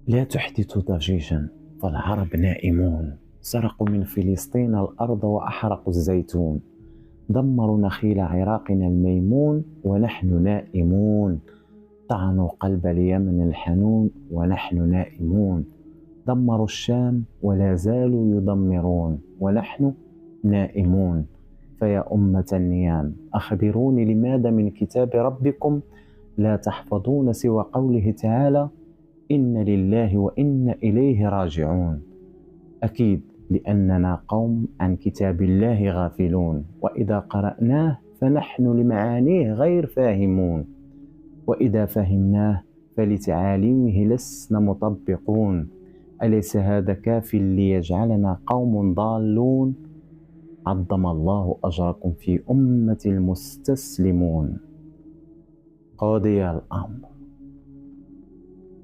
لا تحدث ضجيجا فالعرب نائمون. سرقوا من فلسطين الأرض وأحرقوا الزيتون. دمروا نخيل عراقنا الميمون ونحن نائمون. طعنوا قلب اليمن الحنون ونحن نائمون. دمروا الشام ولا زالوا يدمرون ونحن نائمون. فيا أمة النيام أخبروني لماذا من كتاب ربكم لا تحفظون سوى قوله تعالى إن لله وإنا إليه راجعون. أكيد لأننا قوم عن كتاب الله غافلون، وإذا قرأناه فنحن لمعانيه غير فاهمون، وإذا فهمناه فلتعاليمه لسنا مطبقون. أليس هذا كاف ليجعلنا قوم ضالون؟ عظم الله أجركم في أمة المستسلمون. قضي الأمر.